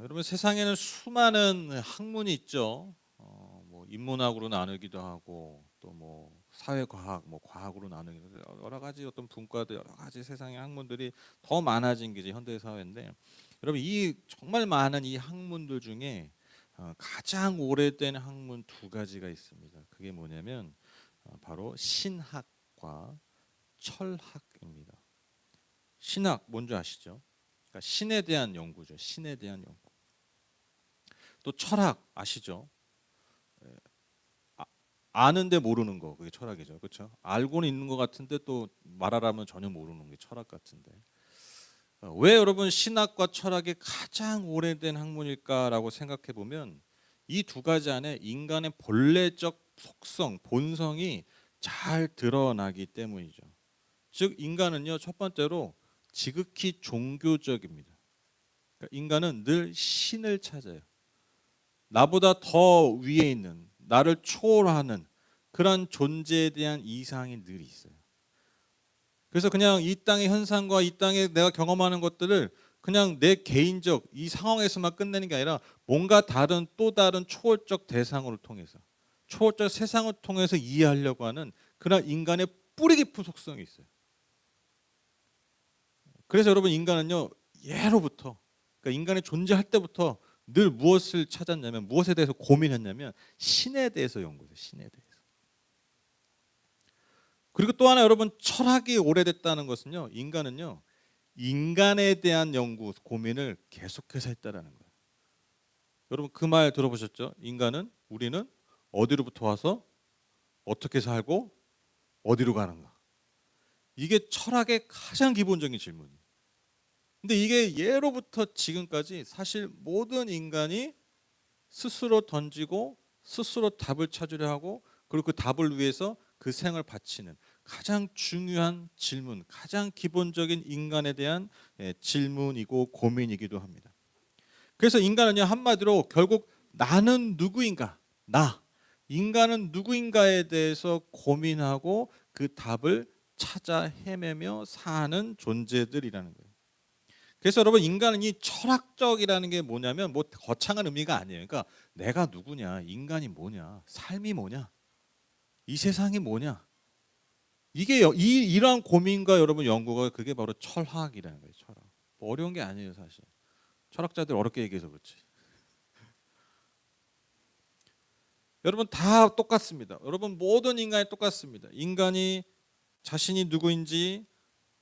여러분 세상에는 수많은 학문이 있죠. 뭐 인문학으로 나누기도 하고 또 뭐 사회과학, 뭐 과학으로 나누기도 하고 여러 가지 어떤 분과도 여러 가지 세상의 학문들이 더 많아진 게 이제 현대 사회인데 여러분 이 정말 많은 이 학문들 중에 가장 오래된 학문 두 가지가 있습니다. 그게 뭐냐면 바로 신학과 철학입니다. 신학 뭔지 아시죠? 그러니까 신에 대한 연구죠. 신에 대한 연구. 또 철학 아시죠? 예, 아는데 모르는 거 그게 철학이죠. 그렇죠? 알고는 있는 것 같은데 또 말하라면 전혀 모르는 게 철학 같은데. 왜 여러분 신학과 철학이 가장 오래된 학문일까라고 생각해 보면 이 두 가지 안에 인간의 본래적 속성, 본성이 잘 드러나기 때문이죠. 즉 인간은요 첫 번째로 지극히 종교적입니다. 그러니까 인간은 늘 신을 찾아요. 나보다 더 위에 있는 나를 초월하는 그런 존재에 대한 이상이 늘 있어요. 그래서 그냥 이 땅의 현상과 이 땅에 내가 경험하는 것들을 그냥 내 개인적 이 상황에서만 끝내는 게 아니라 뭔가 다른 또 다른 초월적 대상을 통해서 초월적 세상을 통해서 이해하려고 하는 그런 인간의 뿌리 깊은 속성이 있어요. 그래서 여러분 인간은요 예로부터 그러니까 인간이 존재할 때부터 늘 무엇을 찾았냐면 무엇에 대해서 고민했냐면 신에 대해서 연구해요. 신에 대해서. 그리고 또 하나 여러분 철학이 오래됐다는 것은요. 인간은요. 인간에 대한 연구, 고민을 계속해서 했다라는 거예요. 여러분 그 말 들어보셨죠? 인간은 우리는 어디로부터 와서 어떻게 살고 어디로 가는가? 이게 철학의 가장 기본적인 질문이에요. 근데 이게 예로부터 지금까지 사실 모든 인간이 스스로 던지고 스스로 답을 찾으려 하고 그리고 그 답을 위해서 그 생을 바치는 가장 중요한 질문, 가장 기본적인 인간에 대한 질문이고 고민이기도 합니다. 그래서 인간은요 한마디로 결국 나는 누구인가? 나 인간은 누구인가에 대해서 고민하고 그 답을 찾아 헤매며 사는 존재들이라는 거예요. 그래서 여러분 인간은 이 철학적이라는 게 뭐냐면 뭐 거창한 의미가 아니에요. 그러니까 내가 누구냐, 인간이 뭐냐, 삶이 뭐냐, 이 세상이 뭐냐. 이게 이러한 고민과 여러분 연구가 그게 바로 철학이라는 거예요. 철학. 뭐 어려운 게 아니에요, 사실. 철학자들 어렵게 얘기해서 그렇지. 여러분 다 똑같습니다. 여러분 모든 인간이 똑같습니다. 인간이 자신이 누구인지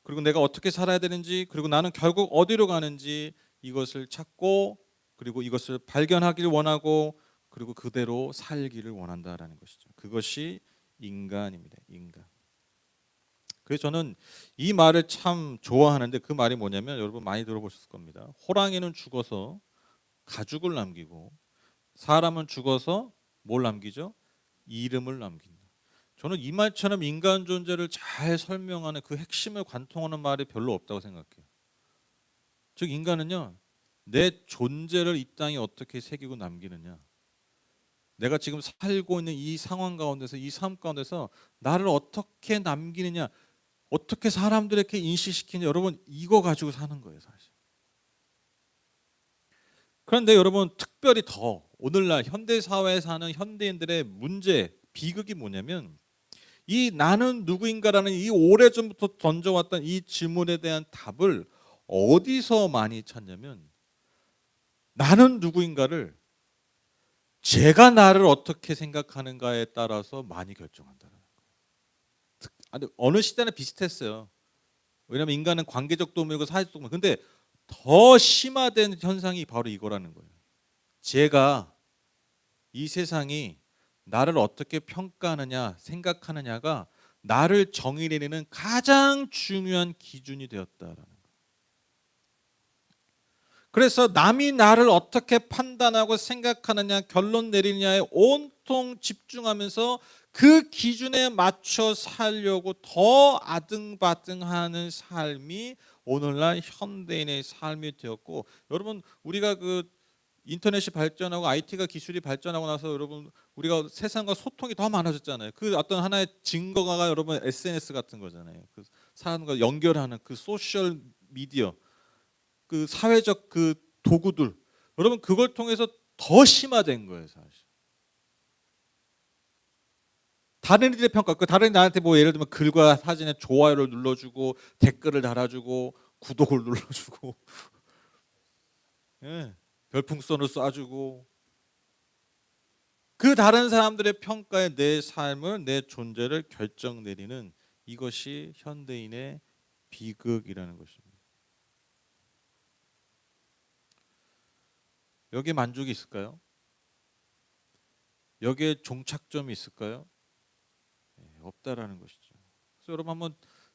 그리고 내가 어떻게 살아야 되는지 그리고 나는 결국 어디로 가는지 이것을 찾고 그리고 이것을 발견하기를 원하고 그리고 그대로 살기를 원한다라는 것이죠. 그것이 인간입니다. 인간. 그래서 저는 이 말을 참 좋아하는데 그 말이 뭐냐면 여러분 많이 들어보셨을 겁니다. 호랑이는 죽어서 가죽을 남기고 사람은 죽어서 뭘 남기죠? 이름을 남긴다. 저는 이 말처럼 인간 존재를 잘 설명하는 그 핵심을 관통하는 말이 별로 없다고 생각해요. 즉 인간은요. 내 존재를 이 땅에 어떻게 새기고 남기느냐. 내가 지금 살고 있는 이 상황 가운데서 이 삶 가운데서 나를 어떻게 남기느냐. 어떻게 사람들에게 인식시키느냐. 여러분 이거 가지고 사는 거예요 사실. 그런데 여러분 특별히 더 오늘날 현대사회에 사는 현대인들의 문제 비극이 뭐냐면 이 나는 누구인가라는 이 오래전부터 던져왔던 이 질문에 대한 답을 어디서 많이 찾냐면 나는 누구인가를 제가 나를 어떻게 생각하는가에 따라서 많이 결정한다는 거예요. 어느 시대나 비슷했어요. 왜냐하면 인간은 관계적 동물이고 사회적 동물. 근데 더 심화된 현상이 바로 이거라는 거예요. 제가 이 세상이 나를 어떻게 평가하느냐 생각하느냐가 나를 정의 내리는 가장 중요한 기준이 되었다라는 거예요. 그래서 남이 나를 어떻게 판단하고 생각하느냐 결론 내리느냐에 온통 집중하면서 그 기준에 맞춰 살려고 더 아등바등하는 삶이 오늘날 현대인의 삶이 되었고 여러분 우리가 그 인터넷이 발전하고 IT가 기술이 발전하고 나서 여러분 우리가 세상과 소통이 더 많아졌잖아요. 그 어떤 하나의 증거가 여러분 SNS 같은 거잖아요. 그 사람과 연결하는 그 소셜 미디어, 그 사회적 그 도구들 여러분 그걸 통해서 더 심화된 거예요, 사실. 다른 이들의 평가, 그 다른 나한테 뭐 예를 들면 글과 사진에 좋아요를 눌러주고 댓글을 달아주고 구독을 눌러주고 예, 별풍선을 쏴주고 그 다른 사람들의 평가에 내 삶을, 내 존재를 결정 내리는 이것이 현대인의 비극이라는 것입니다. 여기에 만족이 있을까요? 여기에 종착점이 있을까요? 없다라는 것이죠. 그래서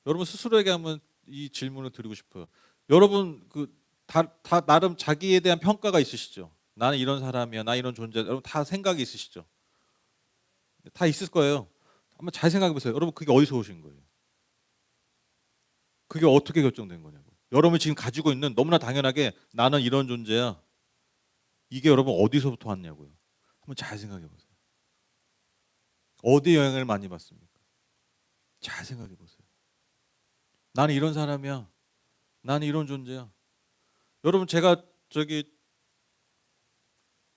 여러분 스스로에게 한번 이 질문을 드리고 싶어요. 여러분 다 나름 자기에 대한 평가가 있으시죠? 나는 이런 사람이야, 나 이런 존재. 여러분 다 생각이 있으시죠? 다 있을 거예요. 한번 잘 생각해 보세요. 여러분 그게 어디서 오신 거예요? 그게 어떻게 결정된 거냐고. 여러분이 지금 가지고 있는 너무나 당연하게 나는 이런 존재야. 이게 여러분 어디서부터 왔냐고요. 한번 잘 생각해 보세요. 어디 영향을 많이 받습니까? 잘 생각해 보세요. 나는 이런 사람이야. 나는 이런 존재야. 여러분 제가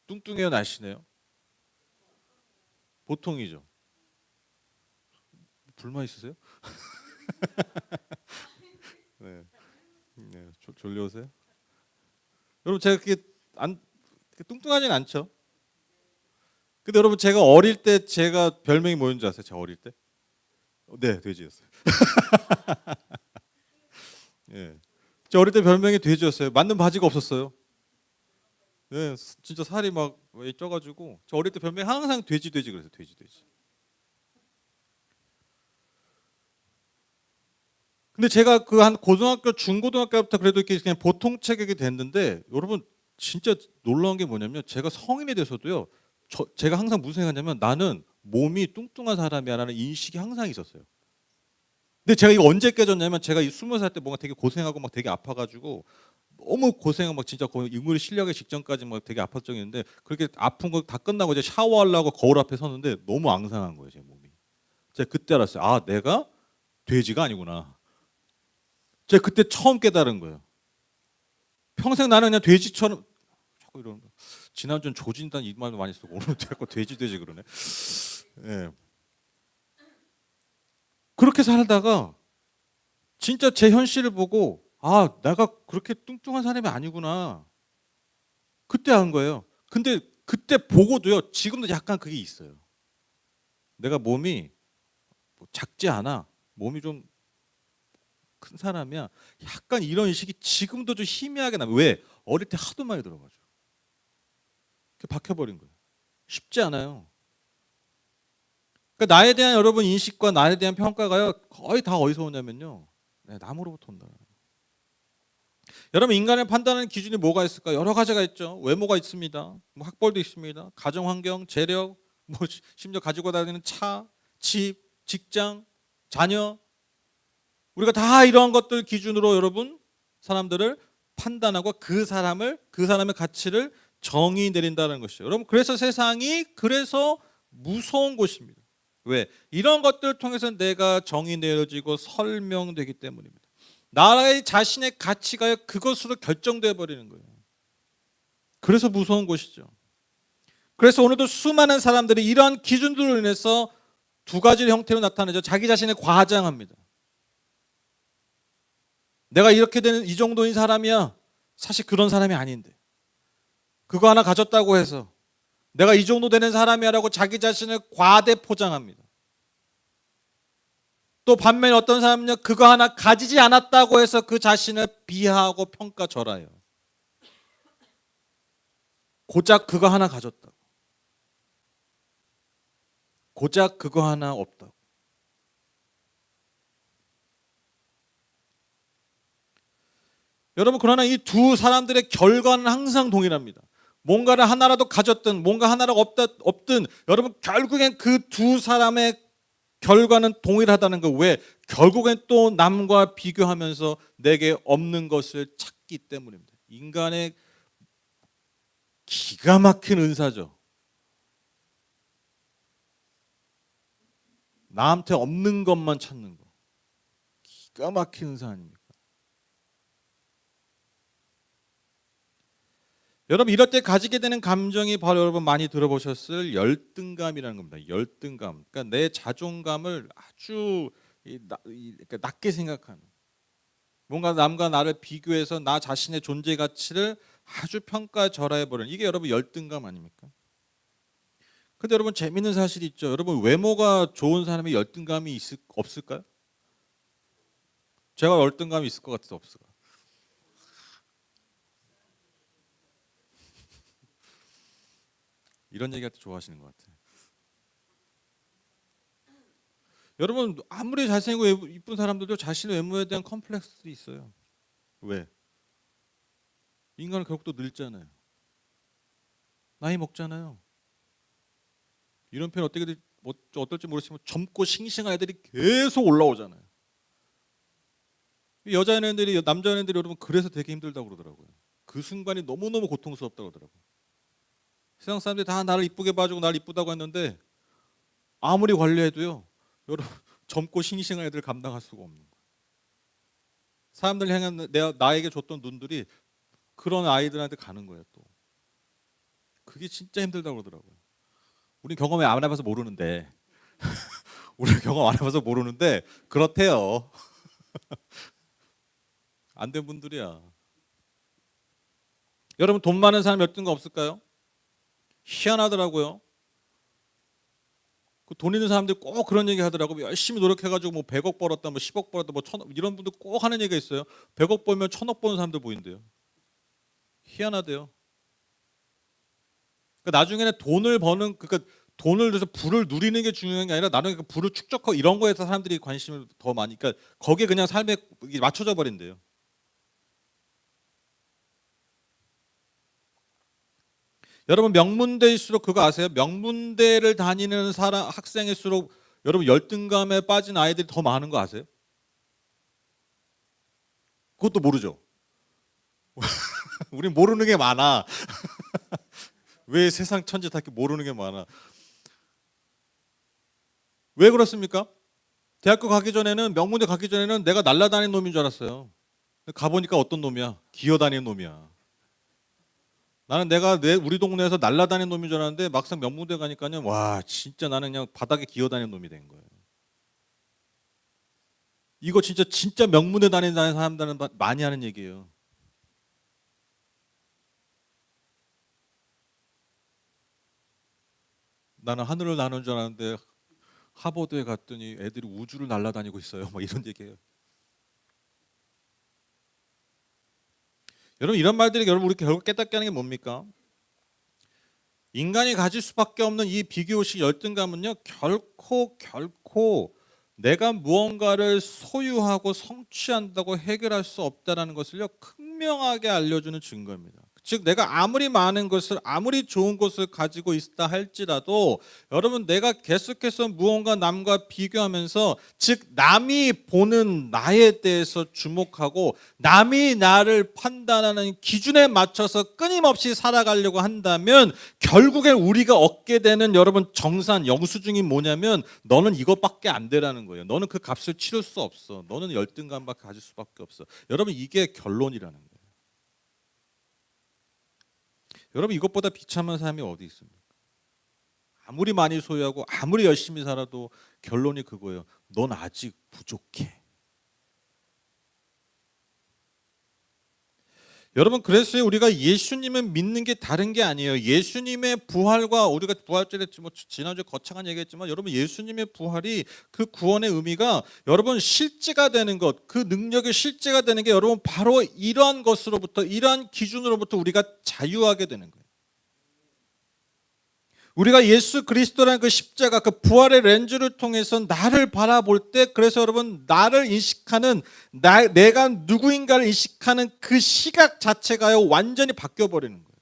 뚱뚱해요, 날씬해요? 보통이죠. 불만 있으세요? 네. 네. 졸려오세요? 여러분 제가 그렇게 뚱뚱하진 않죠. 근데 여러분 제가 어릴 때 제가 별명이 뭐였는지 아세요? 제가 어릴 때? 네, 돼지였어요. 예. 저 어릴 때 별명이 돼지였어요. 맞는 바지가 없었어요. 네, 진짜 살이 막 쪄가지고 저 어릴 때 별명이 항상 돼지 그랬어요. 돼지. 근데 제가 그 한 고등학교, 중고등학교부터 그래도 이렇게 그냥 보통 체격이 됐는데 여러분 진짜 놀라운 게 뭐냐면 제가 성인이 돼서도요. 제가 항상 무슨 생각하냐면 나는 몸이 뚱뚱한 사람이야라는 인식이 항상 있었어요. 근데 제가 이거 언제 깨졌냐면 제가 이 20살 때 뭔가 되게 고생하고 막 되게 아파가지고 너무 고생하고 막 진짜 거의 인물이 실려가기 직전까지 막 되게 아팠 적이 있는데 그렇게 아픈 거 다 끝나고 이제 샤워하려고 거울 앞에 섰는데 너무 앙상한 거예요, 제 몸이. 제가 그때 알았어요. 아, 내가 돼지가 아니구나. 제가 그때 처음 깨달은 거예요. 평생 나는 그냥 돼지처럼 자꾸 이러는 거. 지난주는 조진단 이 말도 많이 쓰고 오늘 자꾸 돼지 그러네. 예. 그렇게 살다가 진짜 제 현실을 보고 아, 내가 그렇게 뚱뚱한 사람이 아니구나. 그때 안 거예요. 근데 그때 보고도요. 지금도 약간 그게 있어요. 내가 몸이 뭐 작지 않아. 몸이 좀 큰 사람이야. 약간 이런 인식이 지금도 좀 희미하게 나. 왜? 어릴 때 하도 많이 들어가지고. 박혀버린 거예요. 쉽지 않아요. 그러니까 나에 대한 여러분 인식과 나에 대한 평가가요. 거의 다 어디서 오냐면요. 네, 남으로부터 온다. 여러분 인간을 판단하는 기준이 뭐가 있을까? 여러 가지가 있죠. 외모가 있습니다. 뭐 학벌도 있습니다. 가정 환경, 재력, 뭐 심지어 가지고 다니는 차, 집, 직장, 자녀. 우리가 다 이러한 것들 기준으로 여러분 사람들을 판단하고 그 사람의 가치를 정의 내린다는 것이죠. 여러분 그래서 세상이 그래서 무서운 곳입니다. 왜? 이런 것들을 통해서 내가 정의 내려지고 설명되기 때문입니다. 나의 자신의 가치가 그것으로 결정돼 버리는 거예요. 그래서 무서운 곳이죠. 그래서 오늘도 수많은 사람들이 이러한 기준들로 인해서 두 가지 형태로 나타내죠. 자기 자신을 과장합니다. 내가 이렇게 되는 이 정도인 사람이야. 사실 그런 사람이 아닌데. 그거 하나 가졌다고 해서 내가 이 정도 되는 사람이야라고 자기 자신을 과대 포장합니다. 또 반면에 어떤 사람은요. 그거 하나 가지지 않았다고 해서 그 자신을 비하하고 평가절하해요. 고작 그거 하나 가졌다고. 고작 그거 하나 없다고. 여러분 그러나 이 두 사람들의 결과는 항상 동일합니다. 뭔가를 하나라도 가졌든 뭔가 하나라도 없든 여러분 결국엔 그 두 사람의 결과는 동일하다는 거. 왜? 결국엔 또 남과 비교하면서 내게 없는 것을 찾기 때문입니다. 인간의 기가 막힌 은사죠. 나한테 없는 것만 찾는 거. 기가 막힌 은사 아닙니까? 여러분 이럴 때 가지게 되는 감정이 바로 여러분 많이 들어보셨을 열등감이라는 겁니다. 열등감. 그러니까 내 자존감을 아주 그러니까 낮게 생각하는. 뭔가 남과 나를 비교해서 나 자신의 존재 가치를 아주 평가절하해 버리는 이게 여러분 열등감 아닙니까? 근데 여러분 재밌는 사실이 있죠. 여러분 외모가 좋은 사람이 열등감이 없을까요? 제가 열등감이 있을 것 같아서 없을까요? 이런 얘기할 때 좋아하시는 것 같아요. 여러분 아무리 잘생기고 이쁜 사람들도 자신의 외모에 대한 컴플렉스들이 있어요. 왜? 인간은 결국 또 늙잖아요. 나이 먹잖아요. 이런 표현 어떨지 모르지만 젊고 싱싱한 애들이 계속 올라오잖아요. 여자 연예인들이 남자 연예인들이 여러분 그래서 되게 힘들다고 그러더라고요. 그 순간이 너무너무 고통스럽다고 그러더라고요. 세상 사람들이 다 나를 이쁘게 봐주고 나를 이쁘다고 했는데 아무리 관리해도요. 여러분 젊고 싱싱한 애들 감당할 수가 없는 거예요. 사람들 향한 나에게 줬던 눈들이 그런 아이들한테 가는 거예요. 또 그게 진짜 힘들다고 그러더라고요. 우리 경험에 안 해봐서 모르는데 우리 경험 안 해봐서 모르는데 그렇대요. 안 된 분들이야. 여러분 돈 많은 사람 열등감 없을까요? 희한하더라고요. 그 돈 있는 사람들이 꼭 그런 얘기 하더라고요. 열심히 노력해가지고 뭐 100억 벌었다, 뭐 10억 벌었다, 뭐 1000억 이런 분들 꼭 하는 얘기가 있어요. 100억 벌면 1000억 버는 사람들 보인대요. 희한하대요. 그러니까 나중에는 돈을 버는 그러니까 돈을 들여서 부를 누리는 게 중요한 게 아니라 나중에 그 부를 축적하고 이런 거에서 사람들이 관심을 더 많이 그러니까 거기에 그냥 삶에 맞춰져 버린대요. 여러분 명문대일수록 그거 아세요? 명문대를 다니는 사람 학생일수록 여러분 열등감에 빠진 아이들이 더 많은 거 아세요? 그것도 모르죠. 우린 모르는 게 많아. 왜 세상 천지 다 이렇게 모르는 게 많아? 왜 그렇습니까? 대학교 가기 전에는 명문대 가기 전에는 내가 날라다니는 놈인 줄 알았어요. 가보니까 어떤 놈이야? 기어다니는 놈이야. 나는 우리 동네에서 날라다니는 놈인 줄 알았는데 막상 명문대 가니까요. 와 진짜 나는 그냥 바닥에 기어다니는 놈이 된 거예요. 이거 진짜 명문대 다니는 사람들은 많이 하는 얘기예요. 나는 하늘을 나는 줄 알았는데 하버드에 갔더니 애들이 우주를 날아다니고 있어요. 막 이런 얘기예요. 여러분 이런 말들이 여러분 우리 결국 깨닫게 하는 게 뭡니까? 인간이 가질 수밖에 없는 이 비교의식 열등감은요. 결코 내가 무언가를 소유하고 성취한다고 해결할 수 없다는 것을요. 극명하게 알려주는 증거입니다. 즉 내가 아무리 많은 것을 아무리 좋은 것을 가지고 있다 할지라도 여러분 내가 계속해서 무언가 남과 비교하면서 즉 남이 보는 나에 대해서 주목하고 남이 나를 판단하는 기준에 맞춰서 끊임없이 살아가려고 한다면 결국엔 우리가 얻게 되는 여러분 정산 영수증이 뭐냐면 너는 이것밖에 안 되라는 거예요. 너는 그 값을 치를 수 없어. 너는 열등감밖에 가질 수밖에 없어. 여러분 이게 결론이라는 거예요. 여러분 이것보다 비참한 사람이 어디 있습니까? 아무리 많이 소유하고 아무리 열심히 살아도 결론이 그거예요. 넌 아직 부족해. 여러분 그래서 우리가 예수님을 믿는 게 다른 게 아니에요. 예수님의 부활과 우리가 부활절에 뭐 지난주에 거창한 얘기했지만 여러분 예수님의 부활이 그 구원의 의미가 여러분 실제가 되는 것, 그 능력의 실제가 되는 게 여러분 바로 이러한 것으로부터 이러한 기준으로부터 우리가 자유하게 되는 거예요. 우리가 예수 그리스도라는 그 십자가 그 부활의 렌즈를 통해서 나를 바라볼 때 그래서 여러분 나를 인식하는 내가 누구인가를 인식하는 그 시각 자체가요 완전히 바뀌어 버리는 거예요.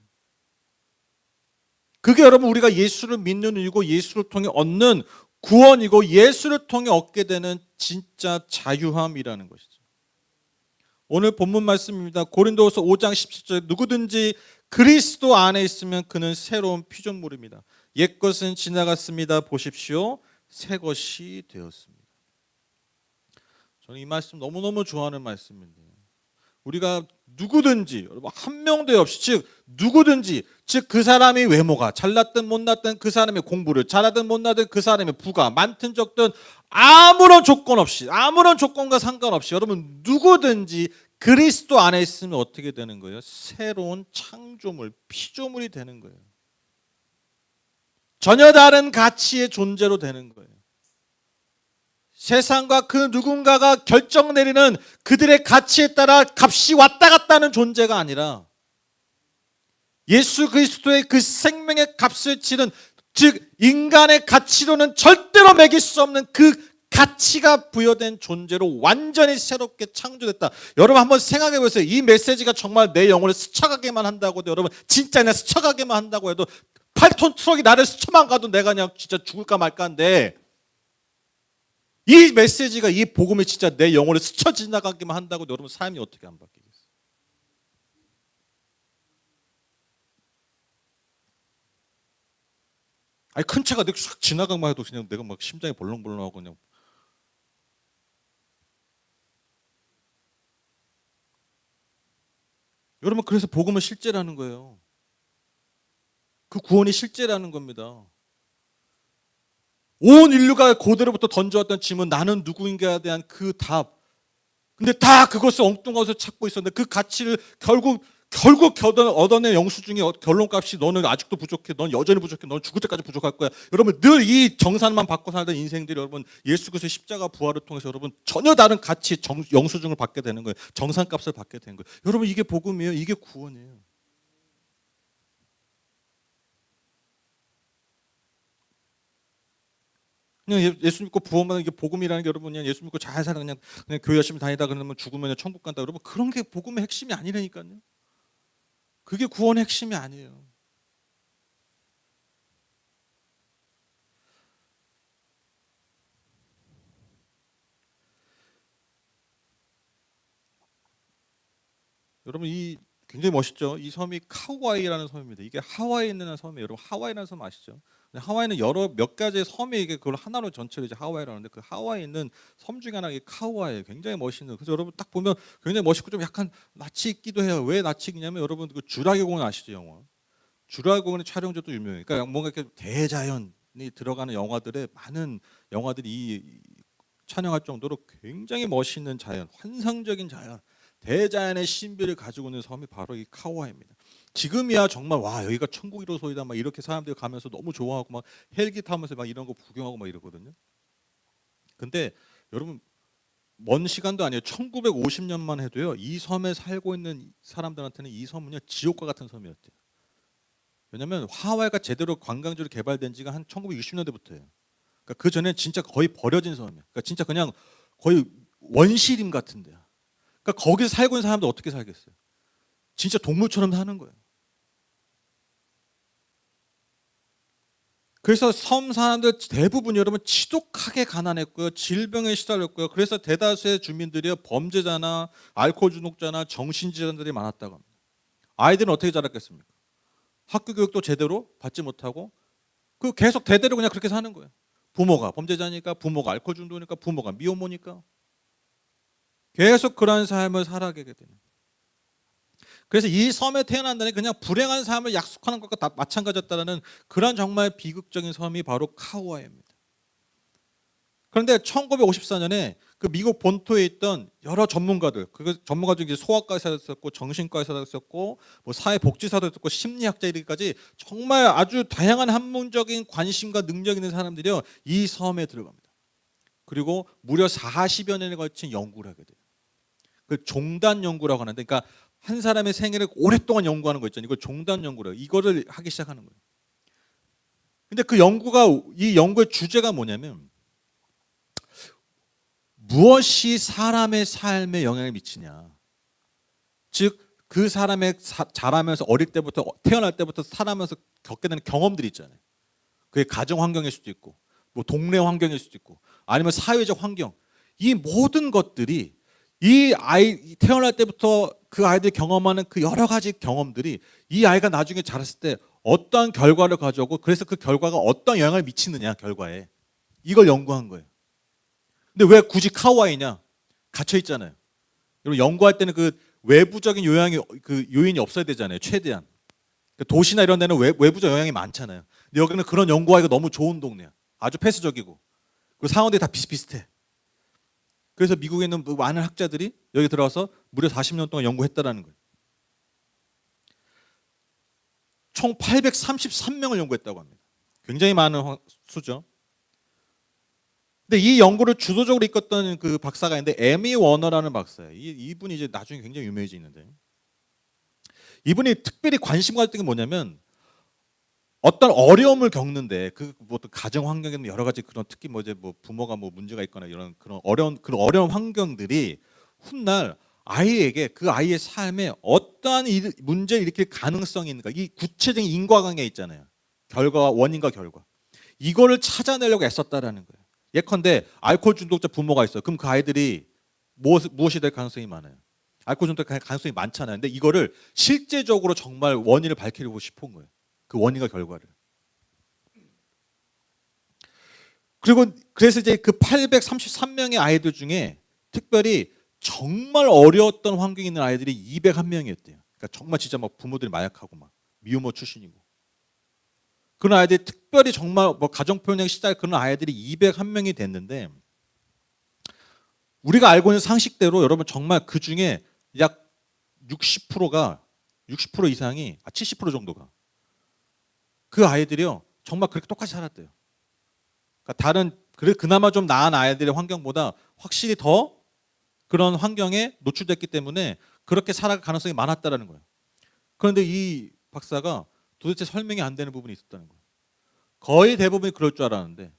그게 여러분 우리가 예수를 믿는 이유고 예수를 통해 얻는 구원이고 예수를 통해 얻게 되는 진짜 자유함이라는 것이죠. 오늘 본문 말씀입니다. 고린도후서 5장 17절 누구든지 그리스도 안에 있으면 그는 새로운 피조물입니다. 옛것은 지나갔습니다. 보십시오. 새 것이 되었습니다. 저는 이 말씀 너무너무 좋아하는 말씀인데 우리가 누구든지 여러분 한 명도 없이 즉 누구든지 즉 그 사람이 외모가 잘났든 못났든 그 사람의 공부를 잘하든 못하든 그 사람의 부가 많든 적든 아무런 조건 없이 아무런 조건과 상관없이 여러분 누구든지 그리스도 안에 있으면 어떻게 되는 거예요? 새로운 창조물, 피조물이 되는 거예요. 전혀 다른 가치의 존재로 되는 거예요. 세상과 그 누군가가 결정 내리는 그들의 가치에 따라 값이 왔다 갔다 하는 존재가 아니라 예수 그리스도의 그 생명의 값을 치른 즉 인간의 가치로는 절대로 매길 수 없는 그 가치가 부여된 존재로 완전히 새롭게 창조됐다. 여러분 한번 생각해 보세요. 이 메시지가 정말 내 영혼을 스쳐가게만 한다고 해도 여러분 진짜 그냥 스쳐가게만 한다고 해도 8톤 트럭이 나를 스쳐만 가도 내가 그냥 진짜 죽을까 말까인데 이 메시지가 이 복음이 진짜 내 영혼을 스쳐 지나가기만 한다고 여러분 삶이 어떻게 안 바뀌겠어요? 아니 큰 차가 내가 싹 지나가기만 해도 그냥 내가 막 심장이 벌렁벌렁하고 그냥 여러분 그래서 복음은 실제라는 거예요. 그 구원이 실제라는 겁니다. 온 인류가 고대로부터 던져왔던 질문 나는 누구인가에 대한 그 답. 근데 다 그것을 엉뚱한 찾고 있었는데 그 가치를 결국 얻어낸 영수증의 결론값이 너는 아직도 부족해. 넌 여전히 부족해. 넌 죽을 때까지 부족할 거야. 여러분 늘 이 정산만 받고 살던 인생들이 여러분 예수 그리스도의 십자가 부활을 통해서 여러분 전혀 다른 가치 영수증을 받게 되는 거예요. 정산값을 받게 되는 거예요. 여러분 이게 복음이에요. 이게 구원이에요. 그냥 예수 믿고 부활만 이게 복음이라는 게 여러분 그냥 예수 믿고 잘 살아 그냥 교회 열심히 다니다 그러면 죽으면 천국 간다. 여러분 그런 게 복음의 핵심이 아니라니까요. 그게 구원의 핵심이 아니에요. 여러분 이 굉장히 멋있죠. 이 섬이 카우아이라는 섬입니다. 이게 하와이에 있는 섬이에요. 여러분 하와이라는 섬 아시죠? 하와이는 여러 몇 가지의 섬이 이게 그걸 하나로 전체로 이제 하와이라는데 그 하와이에 있는 섬 중에 하나가 카우아이예요. 굉장히 멋있는. 그래서 여러분 딱 보면 굉장히 멋있고 좀 약간 낯이 있기도 해요. 왜 낯이 있냐면 여러분 그 주라기 공원 아시죠, 영화? 주라기 공원의 촬영지도 유명해요. 그러니까 뭔가 이렇게 대자연이 들어가는 영화들의 많은 영화들이 촬영할 정도로 굉장히 멋있는 자연, 환상적인 자연. 대자연의 신비를 가지고 있는 섬이 바로 이 카오아입니다. 지금이야 정말 와 여기가 천국이로소이다 막 이렇게 사람들이 가면서 너무 좋아하고 막 헬기 타면서 막 이런 거 구경하고 막 이러거든요. 근데 여러분 먼 시간도 아니에요. 1950년만 해도요. 이 섬에 살고 있는 사람들한테는 이 섬은요 지옥과 같은 섬이었대요. 왜냐하면 하와이가 제대로 관광지로 개발된 지가 한 1960년대부터예요. 그러니까 그 전에 진짜 거의 버려진 섬이에요. 그러니까 진짜 그냥 거의 원시림 같은데요. 그러니까 거기서 살고 있는 사람들 어떻게 살겠어요? 진짜 동물처럼 사는 거예요. 그래서 섬 사람들 대부분 여러분 지독하게 가난했고요. 질병에 시달렸고요. 그래서 대다수의 주민들이 범죄자나 알코올 중독자나 정신질환들이 많았다고 합니다. 아이들은 어떻게 자랐겠습니까? 학교 교육도 제대로 받지 못하고 그 계속 대대로 그냥 그렇게 사는 거예요. 부모가 범죄자니까 부모가 알코올 중독이니까 부모가 미혼모니까 계속 그런 삶을 살아가게 되는. 그래서 이 섬에 태어난다는 그냥 불행한 삶을 약속하는 것과 다 마찬가지였다는 그런 정말 비극적인 섬이 바로 카우아이입니다. 그런데 1954년에 그 미국 본토에 있던 여러 전문가들, 그 전문가 중에 소아과 의사도 있었고 정신과 의사도 있었고 뭐 사회복지사도 있었고 심리학자들까지 정말 아주 다양한 학문적인 관심과 능력 있는 사람들이요 이 섬에 들어갑니다. 그리고 무려 40여 년에 걸친 연구를 하게 돼요. 그 종단 연구라고 하는데, 그러니까 한 사람의 생애를 오랫동안 연구하는 거 있잖아요. 이걸 종단 연구래요. 이거를 하기 시작하는 거예요. 근데 그 연구가 이 연구의 주제가 뭐냐면 무엇이 사람의 삶에 영향을 미치냐. 즉 그 사람의 자라면서 어릴 때부터 태어날 때부터 살아면서 겪게 되는 경험들이 있잖아요. 그게 가정 환경일 수도 있고 뭐 동네 환경일 수도 있고 아니면 사회적 환경. 이 모든 것들이 이 아이 태어날 때부터 그 아이들이 경험하는 그 여러 가지 경험들이 이 아이가 나중에 자랐을 때 어떠한 결과를 가져오고 그래서 그 결과가 어떤 영향을 미치느냐 결과에 이걸 연구한 거예요. 근데 왜 굳이 카와이냐? 갇혀 있잖아요. 여러분 연구할 때는 그 외부적인 요인이 없어야 되잖아요. 최대한. 그러니까 도시나 이런 데는 외부적 영향이 많잖아요. 근데 여기는 그런 연구하기가 너무 좋은 동네야. 아주 폐쇄적이고. 그리고 상황들이 다 비슷비슷해. 그래서 미국에 있는 많은 학자들이 여기 들어와서 무려 40년 동안 연구했다라는 거예요. 총 833명을 연구했다고 합니다. 굉장히 많은 수죠. 근데 이 연구를 주도적으로 이끌었던 그 박사가 있는데 에미 워너라는 박사예요. 이분이 이제 나중에 굉장히 유명해지는데, 이분이 특별히 관심 가졌던 게 뭐냐면 어떤 어려움을 겪는데 뭐 가정 환경에는 여러 가지 그런 특히 뭐 이제 뭐 부모가 뭐 문제가 있거나 이런 그런 어려운 환경들이 훗날 아이에게 그 아이의 삶에 어떠한 문제를 일으킬 가능성이 있는가, 이 구체적인 인과관계 있잖아요. 원인과 결과, 이거를 찾아내려고 애썼다라는 거예요. 예컨대 알코올 중독자 부모가 있어요. 그럼 그 아이들이 무엇이 될 가능성이 많아요? 알코올 중독 가능성이 많잖아요. 근데 이거를 실제적으로 정말 원인을 밝히려고 싶은 거예요. 그 원인과 결과를. 그리고 그래서 이제 그 833명의 아이들 중에 특별히 정말 어려웠던 환경에 있는 아이들이 201명이었대요. 그러니까 정말 진짜 막 부모들이 마약하고 막 미혼모 출신이고, 그런 아이들이 특별히 정말 뭐 가정폭력 시작 그런 아이들이 201명이 됐는데, 우리가 알고 있는 상식대로 여러분 정말 그 중에 약 60% 이상이 70% 정도가 그 아이들이요 정말 그렇게 똑같이 살았대요. 그러니까 그나마 좀 나은 아이들의 환경보다 확실히 더 그런 환경에 노출됐기 때문에 그렇게 살아갈 가능성이 많았다라는 거예요. 그런데 이 박사가 도대체 설명이 안 되는 부분이 있었다는 거예요. 거의 대부분이 그럴 줄 알았는데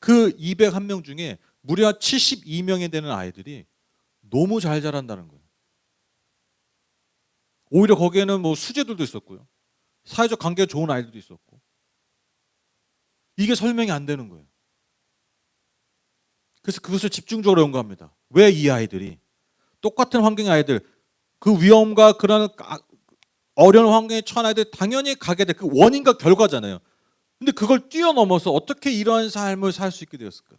그 201명 중에 무려 72명이 되는 아이들이 너무 잘 자란다는 거예요. 오히려 거기에는 뭐 수재들도 있었고요. 사회적 관계가 좋은 아이들도 있었고. 이게 설명이 안 되는 거예요. 그래서 그것을 집중적으로 연구합니다. 왜 이 아이들이 똑같은 환경의 아이들, 그 위험과 그런 어려운 환경에 처한 아이들 당연히 가게 될 그 원인과 결과잖아요. 근데 그걸 뛰어넘어서 어떻게 이러한 삶을 살 수 있게 되었을까?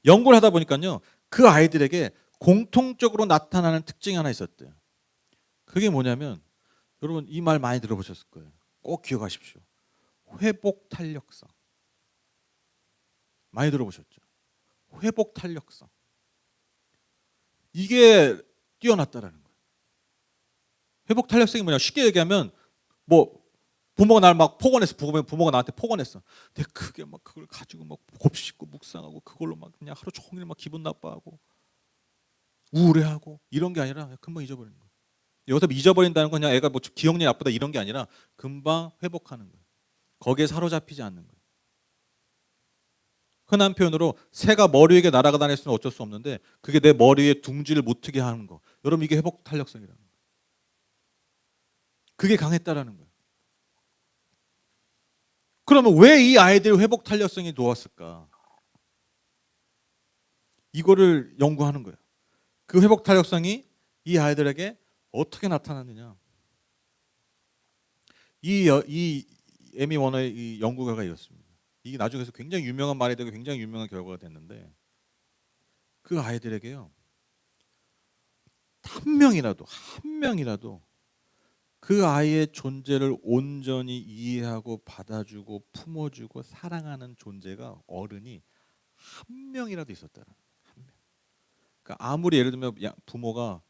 연구를 하다 보니까요, 그 아이들에게 공통적으로 나타나는 특징이 하나 있었대요. 그게 뭐냐면, 여러분 이 말 많이 들어보셨을 거예요. 꼭 기억하십시오. 회복 탄력성. 많이 들어보셨죠? 회복 탄력성. 이게 뛰어났다라는 거예요. 회복 탄력성이 뭐냐? 쉽게 얘기하면 뭐 부모가 날 막 폭언했어. 부모가 나한테 폭언했어. 내가 그게 막 그걸 가지고 막 곱씹고 묵상하고 그걸로 막 그냥 하루 종일 막 기분 나빠하고 우울해하고 이런 게 아니라 금방 잊어버리는 거예요. 여기서 잊어버린다는 건 그냥 애가 뭐 기억력이 나쁘다 이런 게 아니라 금방 회복하는 거예요. 거기에 사로잡히지 않는 거예요. 흔한 표현으로 새가 머리 위에 날아가 다녔으면 어쩔 수 없는데 그게 내 머리 위에 둥지를 못 트게 하는 거. 여러분 이게 회복 탄력성이라는 거예요. 그게 강했다라는 거예요. 그러면 왜 이 아이들의 회복 탄력성이 좋았을까? 이거를 연구하는 거예요. 그 회복 탄력성이 이 아이들에게 어떻게 나타났느냐? 이 에미 워너의 이 연구 결과가 이렇습니다. 이게 나중에서 굉장히 유명한 말이 되고 굉장히 유명한 결과가 됐는데, 그 아이들에게요 한 명이라도 그 아이의 존재를 온전히 이해하고 받아주고 품어주고 사랑하는 존재가 어른이 한 명이라도 있었다는 거예요. 한 명. 그러니까 아무리 예를 들면 부모가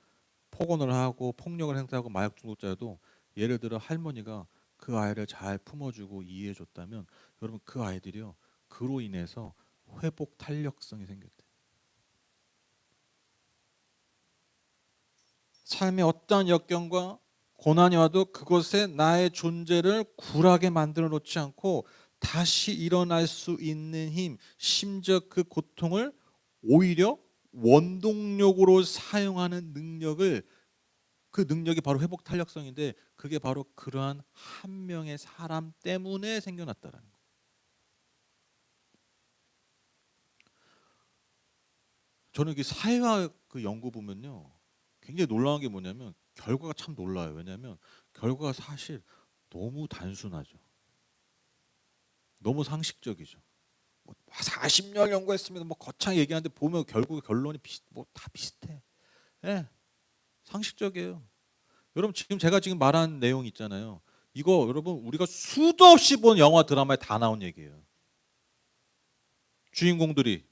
폭언을 하고 폭력을 행사하고 마약 중독자여도 예를 들어 할머니가 그 아이를 잘 품어주고 이해해줬다면 여러분 그 아이들이요 그로 인해서 회복 탄력성이 생겼대요. 삶의 어떠한 역경과 고난이 와도 그것에 나의 존재를 굴하게 만들어 놓지 않고 다시 일어날 수 있는 힘, 심지어 그 고통을 오히려 원동력으로 사용하는 능력을, 그 능력이 바로 회복 탄력성인데 그게 바로 그러한 한 명의 사람 때문에 생겨났다라는 거예요. 저는 이 사회학 그 연구 보면요 굉장히 놀라운 게 뭐냐면 결과가 참 놀라요. 왜냐하면 결과가 사실 너무 단순하죠. 너무 상식적이죠. 뭐 40년 연구했습니다. 뭐 거창 얘기하는데 보면 결국 결론이 뭐다 비슷해. 예. 상식적이에요. 여러분 지금 제가 지금 말한 내용 있잖아요. 이거 여러분 우리가 수도 없이 본 영화 드라마에 다 나온 얘기예요. 주인공들이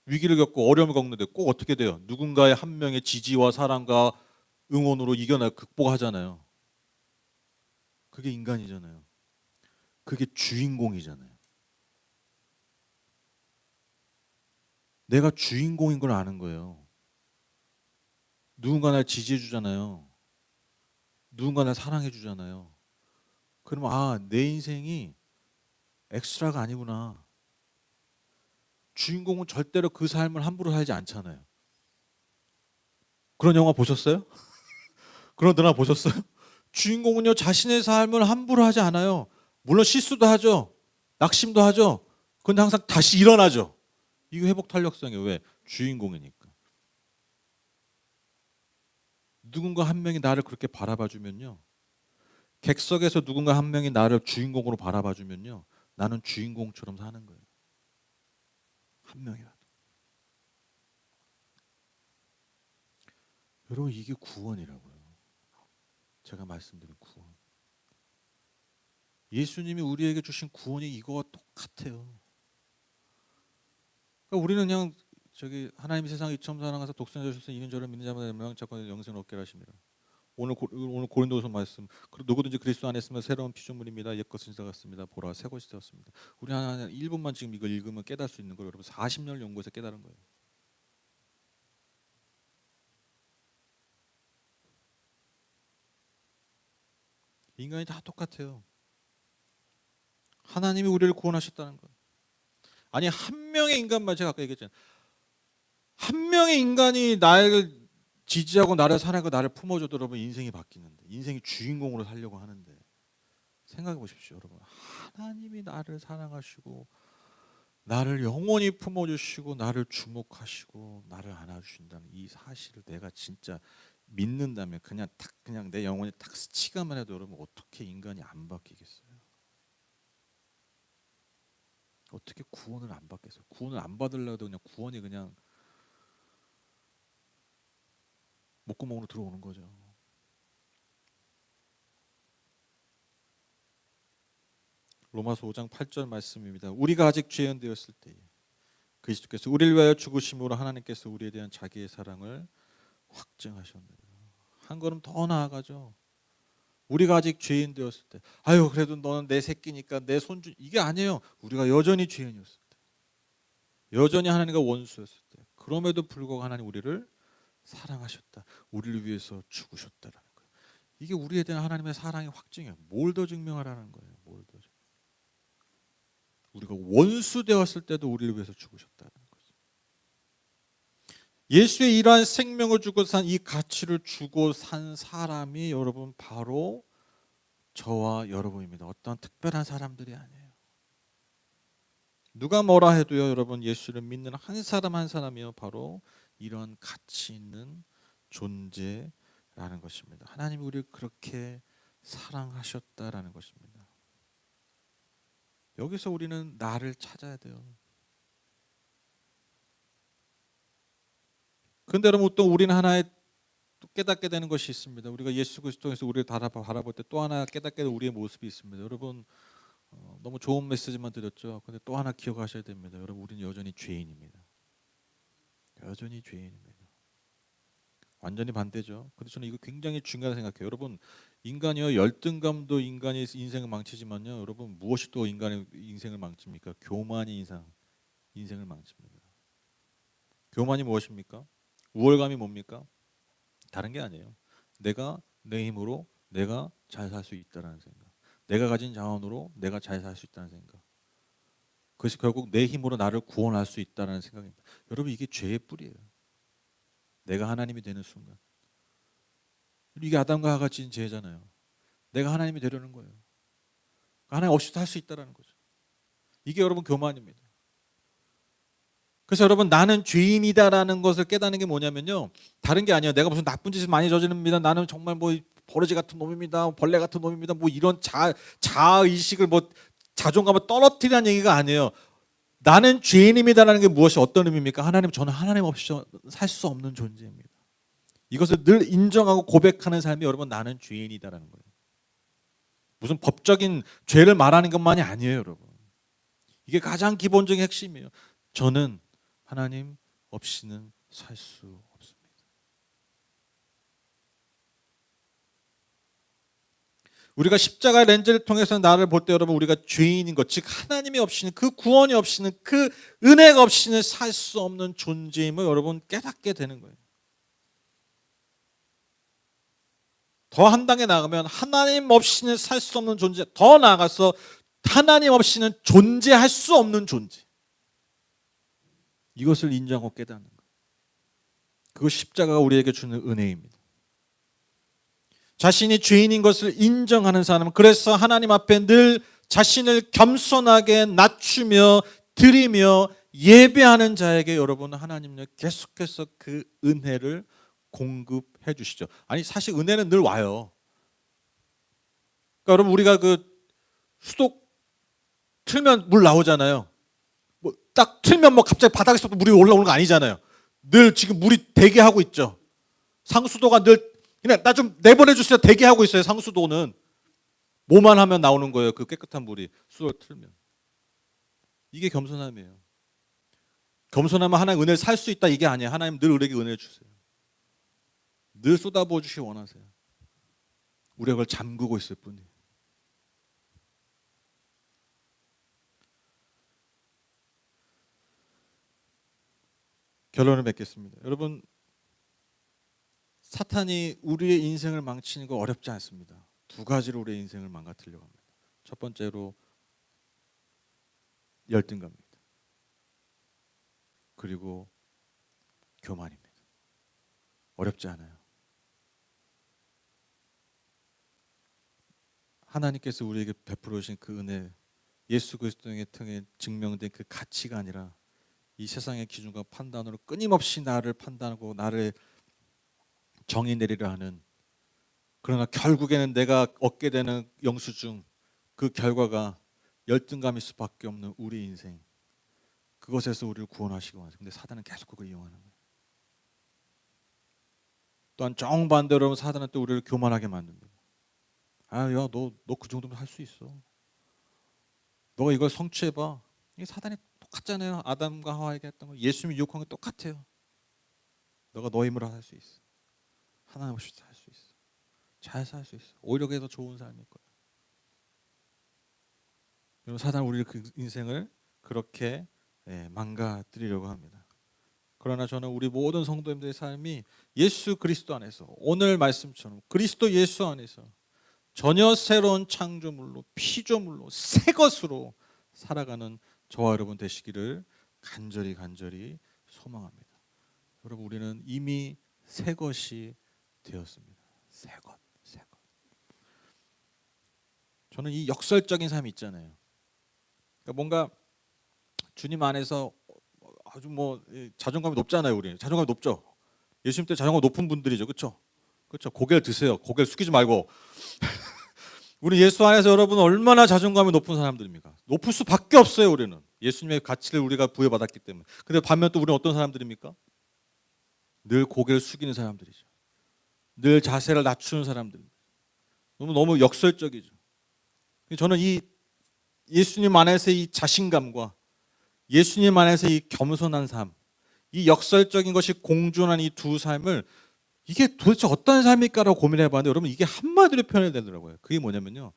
위기를 겪고 어려움을 겪는데 꼭 어떻게 돼요? 누군가의 한 명의 지지와 사랑과 응원으로 이겨내 극복하잖아요. 그게 인간이잖아요. 그게 주인공이잖아요. 내가 주인공인 걸 아는 거예요. 누군가 날 지지해 주잖아요. 누군가 날 사랑해 주잖아요. 그러면 아, 내 인생이 엑스트라가 아니구나. 주인공은 절대로 그 삶을 함부로 살지 않잖아요. 그런 영화 보셨어요? 그런 드라마 보셨어요? 주인공은요 자신의 삶을 함부로 하지 않아요. 물론 실수도 하죠. 낙심도 하죠. 근데 항상 다시 일어나죠. 이거 회복 탄력성이에요. 왜? 주인공이니까. 누군가 한 명이 나를 그렇게 바라봐 주면요. 객석에서 누군가 한 명이 나를 주인공으로 바라봐 주면요. 나는 주인공처럼 사는 거예요. 한 명이라도. 여러분 이게 구원이라고요. 제가 말씀드린 구원. 예수님이 우리에게 주신 구원이 이거와 똑같아요. 그러니까 우리는 그냥 저기 하나님이 세상을 이처럼 사랑하사 독생자 주셔서 이는 저를 믿는 자마다 멸망치 영생을 얻게 하십니다. 오늘 고린도서 말씀. 누구든지 그리스도 안에 있으면 새로운 피조물입니다. 옛것은 지나갔습니다. 보라 새 것이 되었습니다. 우리 한 1분만 지금 이걸 읽으면 깨달을 수 있는 걸 여러분 40년 연구해서 깨달은 거예요. 인간이 다 똑같아요. 하나님이 우리를 구원하셨다는 거. 아니 한 명의 인간만 제가 아까 얘기했잖아요. 한 명의 인간이 나를 지지하고 나를 사랑하고 나를 품어줘도 여러분 인생이 바뀌는데 인생이 주인공으로 살려고 하는데 생각해 보십시오 여러분. 하나님이 나를 사랑하시고 나를 영원히 품어주시고 나를 주목하시고 나를 안아주신다는 이 사실을 내가 진짜 믿는다면 그냥 내 영혼이 딱 스치가만 해도 여러분 어떻게 인간이 안 바뀌겠어요? 어떻게 구원을 안 받겠어요? 구원을 안 받으려고 해도 그냥 구원이 그냥 목구멍으로 들어오는 거죠. 로마서 5장 8절 말씀입니다. 우리가 아직 죄인 되었을 때에 그리스도께서 우리를 위하여 죽으심으로 하나님께서 우리에 대한 자기의 사랑을 확증하셨느니라. 한 걸음 더 나아가죠. 우리가 아직 죄인 되었을 때 아유 그래도 너는 내 새끼니까 내 손주 이게 아니에요. 우리가 여전히 죄인이었을 때 여전히 하나님과 원수였을 때 그럼에도 불구하고 하나님 우리를 사랑하셨다. 우리를 위해서 죽으셨다라는 거예요. 이게 우리에 대한 하나님의 사랑의 확증이에요. 뭘 더 증명하라는 거예요. 뭘 더 우리가 원수 되었을 때도 우리를 위해서 죽으셨다는 거죠. 예수의 이러한 생명을 주고 산 이 가치를 주고 산 사람이 여러분 바로 저와 여러분입니다. 어떤 특별한 사람들이 아니에요. 누가 뭐라 해도요 여러분 예수를 믿는 한 사람 한 사람이요 바로 이런 가치 있는 존재라는 것입니다. 하나님이 우리를 그렇게 사랑하셨다라는 것입니다. 여기서 우리는 나를 찾아야 돼요. 그런데 여러분 또 우리는 하나의 또 깨닫게 되는 것이 있습니다. 우리가 예수 그리스도에서 우리를 바라볼 때 또 하나 깨닫게 되는 우리의 모습이 있습니다. 여러분 너무 좋은 메시지만 드렸죠. 근데 또 하나 기억하셔야 됩니다. 여러분 우리는 여전히 죄인입니다. 여전히 죄인입니다. 완전히 반대죠. 근데 저는 이거 굉장히 중요하다고 생각해요. 여러분 인간이요 열등감도 인간의 인생을 망치지만요. 여러분 무엇이 또 인간의 인생을 망칩니까? 교만이 인생을 망칩니다. 교만이 무엇입니까? 우월감이 뭡니까? 다른 게 아니에요. 내가 내 힘으로 내가 잘 살 수 있다라는 생각. 내가 가진 자원으로 내가 잘 살 수 있다는 생각. 그래서 결국 내 힘으로 나를 구원할 수 있다는 생각입니다. 여러분 이게 죄의 뿌리예요. 내가 하나님이 되는 순간. 이게 아담과 하와가 지은 죄잖아요. 내가 하나님이 되려는 거예요. 하나님 없이도 할 수 있다는 거죠. 이게 여러분 교만입니다. 그래서 여러분 나는 죄인이다라는 것을 깨닫는 게 뭐냐면요. 다른 게 아니에요. 내가 무슨 나쁜 짓을 많이 저지릅니다. 나는 정말 뭐 버러지 같은 놈입니다. 벌레 같은 놈입니다. 뭐 이런 자의식을 뭐 자존감을 떨어뜨리라는 얘기가 아니에요. 나는 죄인입니다라는 게 무엇이 어떤 의미입니까? 저는 하나님 없이 살 수 없는 존재입니다. 이것을 늘 인정하고 고백하는 삶이 여러분 나는 죄인이다라는 거예요. 무슨 법적인 죄를 말하는 것만이 아니에요, 여러분. 이게 가장 기본적인 핵심이에요. 저는 하나님 없이는 살 수 없습니다. 우리가 십자가 렌즈를 통해서 나를 볼 때 여러분 우리가 죄인인 것, 즉 하나님이 없이는 그 구원이 없이는 그 은혜가 없이는 살 수 없는 존재임을 여러분 깨닫게 되는 거예요. 더 한 단계 나가면 하나님 없이는 살 수 없는 존재, 더 나아가서 하나님 없이는 존재할 수 없는 존재. 이것을 인정하고 깨닫는 거예요. 그것이 십자가가 우리에게 주는 은혜입니다. 자신이 죄인인 것을 인정하는 사람은 그래서 하나님 앞에 늘 자신을 겸손하게 낮추며 드리며 예배하는 자에게 여러분 하나님은 계속해서 그 은혜를 공급해 주시죠. 아니 사실 은혜는 늘 와요. 그러니까 여러분 우리가 그 수도 틀면 물 나오잖아요. 뭐 딱 틀면 뭐 갑자기 바닥에서 물이 올라오는 거 아니잖아요. 늘 지금 물이 대기하고 있죠. 상수도가 늘 그냥 나 좀 내보내 주세요. 대기하고 있어요. 상수도는 뭐만 하면 나오는 거예요. 그 깨끗한 물이 수도를 틀면. 이게 겸손함이에요. 겸손하면 하나님 은혜를 살 수 있다 이게 아니에요. 하나님 늘 우리에게 은혜를 주세요. 늘 쏟아부어 주시기 원하세요. 우리가 그걸 잠그고 있을 뿐이에요. 결론을 맺겠습니다. 여러분 사탄이 우리의 인생을 망치는 거 어렵지 않습니다. 두 가지로 우리의 인생을 망가뜨리려고 합니다. 첫 번째로 열등감입니다. 그리고 교만입니다. 어렵지 않아요. 하나님께서 우리에게 베풀어 주신 그 은혜, 예수 그리스도의 통해 증명된 그 가치가 아니라 이 세상의 기준과 판단으로 끊임없이 나를 판단하고 나를 정의 내리려 하는, 그러나 결국에는 내가 얻게 되는 영수증, 그 결과가 열등감일 수밖에 없는 우리 인생, 그것에서 우리를 구원하시기 원하세요. 근데 사단은 계속 그걸 이용하는 거예요. 또한 정반대로 사단은 또 우리를 교만하게 만듭니다. 아, 야, 너 그 정도면 할 수 있어. 너가 이걸 성취해봐. 이게 사단이 똑같잖아요. 아담과 하와에게 했던 거, 예수님이 유혹한 거 똑같아요. 너가 너 힘으로 할 수 있어. 하나님 없이 살 수 있어. 잘 살 수 있어. 오히려 그게 더 좋은 삶일 거야. 여러분 사단은 우리 그 인생을 그렇게 망가뜨리려고 합니다. 그러나 저는 우리 모든 성도님들의 삶이 예수 그리스도 안에서 오늘 말씀처럼 그리스도 예수 안에서 전혀 새로운 창조물로 피조물로 새 것으로 살아가는 저와 여러분 되시기를 간절히 소망합니다. 여러분 우리는 이미 새 것이 되었습니다. 새 것. 저는 이 역설적인 삶이 있잖아요. 그러니까 뭔가 주님 안에서 아주 뭐 자존감이 높잖아요. 우리 자존감이 높죠. 예수님 때 자존감 높은 분들이죠, 그렇죠? 그렇죠. 고개를 드세요. 고개를 숙이지 말고. 우리 예수 안에서 여러분 얼마나 자존감이 높은 사람들입니까? 높을 수밖에 없어요. 우리는 예수님의 가치를 우리가 부여받았기 때문에. 근데 반면 또 우리는 어떤 사람들입니까? 늘 고개를 숙이는 사람들이죠. 늘 자세를 낮추는 사람들입니다. 너무 역설적이죠. 저는 이 예수님 안에서 이 자신감과 예수님 안에서 이 겸손한 삶, 이 역설적인 것이 공존한 이 두 삶을 이게 도대체 어떤 삶일까라고 고민해 봤는데 여러분 이게 한마디로 표현이 되더라고요. 그게 뭐냐면요.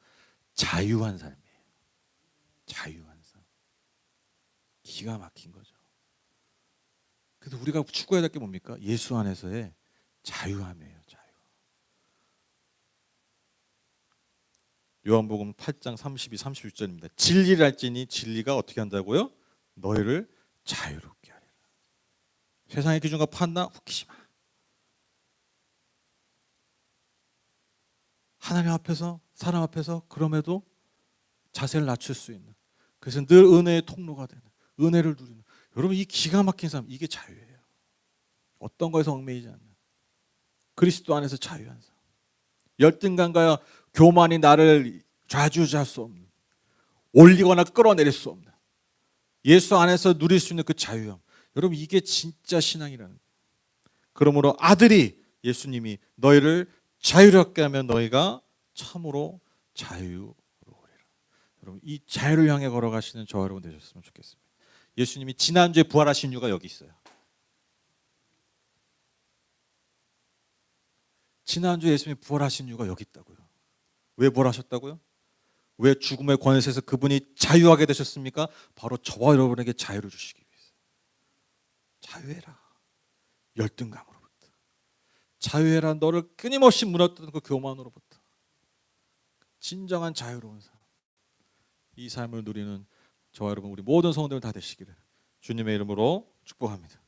자유한 삶이에요. 자유한 삶. 기가 막힌 거죠. 그래서 우리가 추구해야 될 게 뭡니까? 예수 안에서의 자유함이에요. 자유. 요한복음 8장 32, 36절입니다. 진리를 알지니 진리가 어떻게 한다고요? 너희를 자유롭게 하리라. 세상의 기준과 판단 웃기지 마. 하나님 앞에서 사람 앞에서 그럼에도 자세를 낮출 수 있는, 그래서 늘 은혜의 통로가 되는, 은혜를 누리는, 여러분 이 기가 막힌 삶, 이게 자유예요. 어떤 거에서 얽매이지 않는 그리스도 안에서 자유한 삶. 열등감과 교만이 나를 좌지우지할 수 없는, 올리거나 끌어내릴 수 없는 예수 안에서 누릴 수 있는 그 자유함. 여러분 이게 진짜 신앙이라는 거예요. 그러므로 아들이 예수님이 너희를 자유롭게 하면 너희가 참으로 자유로우리라. 여러분, 이 자유를 향해 걸어가시는 저와 여러분 되셨으면 좋겠습니다. 예수님이 지난주에 부활하신 이유가 여기 있어요. 지난주에 예수님이 부활하신 이유가 여기 있다고요. 왜 부활하셨다고요? 왜 죽음의 권세에서 그분이 자유하게 되셨습니까? 바로 저와 여러분에게 자유를 주시기 위해서. 자유해라. 열등감으로부터. 자유해라. 너를 끊임없이 무너뜨리는 그 교만으로부터. 진정한 자유로운 삶. 이 삶을 누리는 저와 여러분 우리 모든 성도들 다 되시기를 주님의 이름으로 축복합니다.